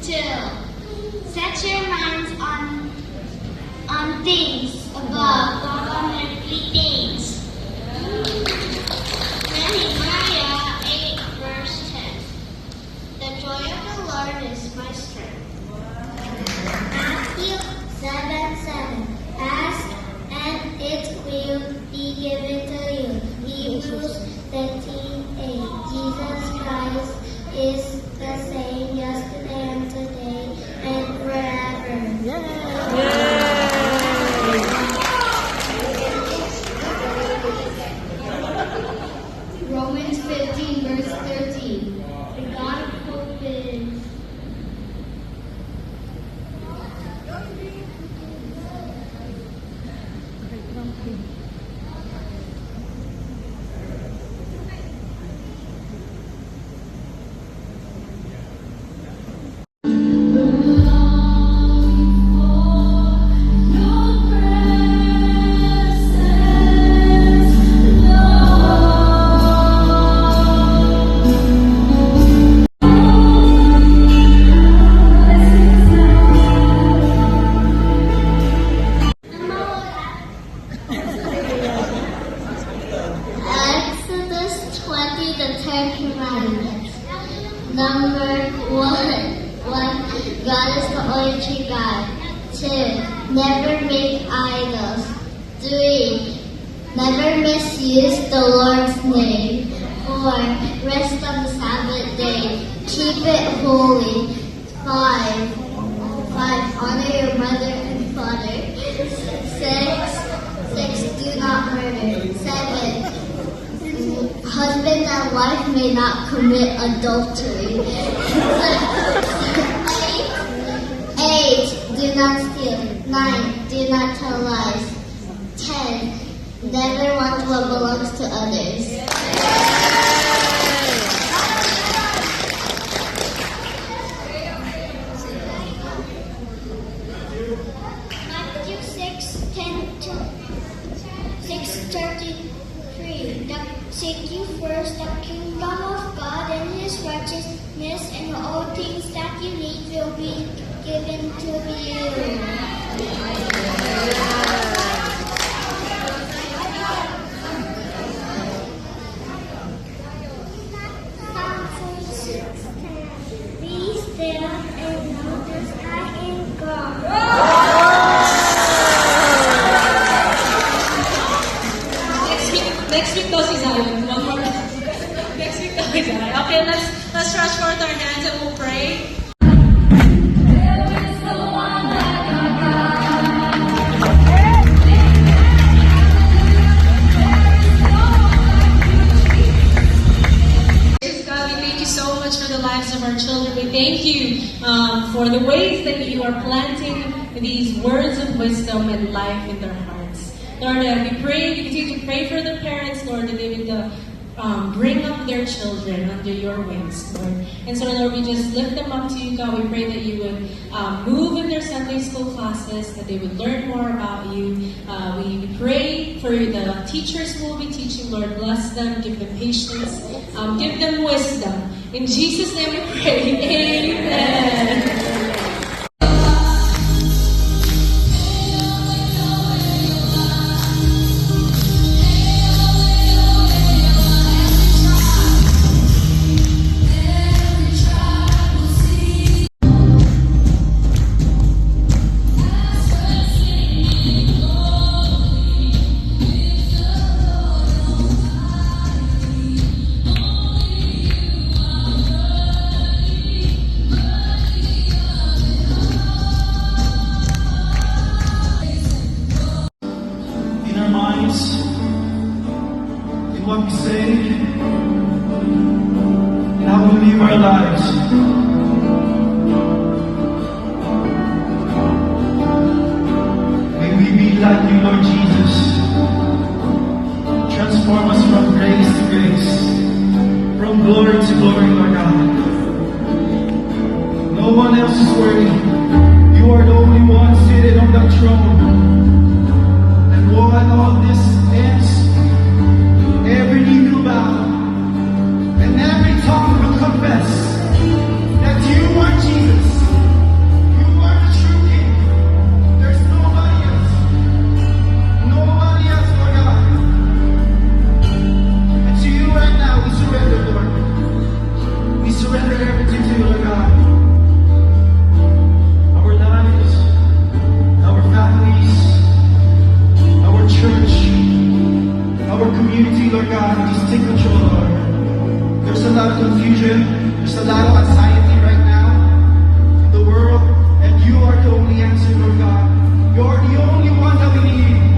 2. Set your minds on things above, not on earthly things. Nehemiah 8, verse 10. The joy of the Lord is my strength. Matthew 7:7. Ask and it will be given to you. Hebrews 13:8. Jesus Christ is the same yesterday and today and forever. Romans 15, verse 13. The God of hope is. Exodus 20, the 10 commandments. Number 1, God is the only true God. 2, never make idols. 3, never misuse the Lord's name. 4, rest on the Sabbath day. Keep it holy. 5, honor your mother and father. 6, do not murder. 7, husband and wife may not commit adultery. 8, do not steal. 9, do not tell lies. 10, never want what belongs to others. Matthew 6:33. Seek you first the kingdom of God and His righteousness, and all things that you need will be given to you. Psalm 46:10. Be still and know that I am God. Next week daw si Zion. One more. Next week daw si Zion. Okay, let's stretch forth our hands and we'll pray. God, we thank you so much for the lives of our children. We thank you for the ways that you are planting these words of wisdom and life in their hearts. Lord, we continue to pray for the parents, Lord, that they would bring up their children under your wings, Lord. And so, Lord, we just lift them up to you, God. We pray that you would move in their Sunday school classes, that they would learn more about you. We pray for the teachers who will be teaching, Lord. Bless them, give them patience, give them wisdom. In Jesus' name we pray. Amen. In what we say, and how we live our lives. May we be like you, Lord Jesus. Transform us from grace to grace, from glory to glory, Lord God. No one else is worthy. You are the only one seated on the throne. And when all this ends, every knee will bow, and every tongue will confess that you are Jesus. take control, Lord. There's a lot of confusion. There's a lot of anxiety right now in the world. And you are the only answer, Lord God. You're the only one that we need.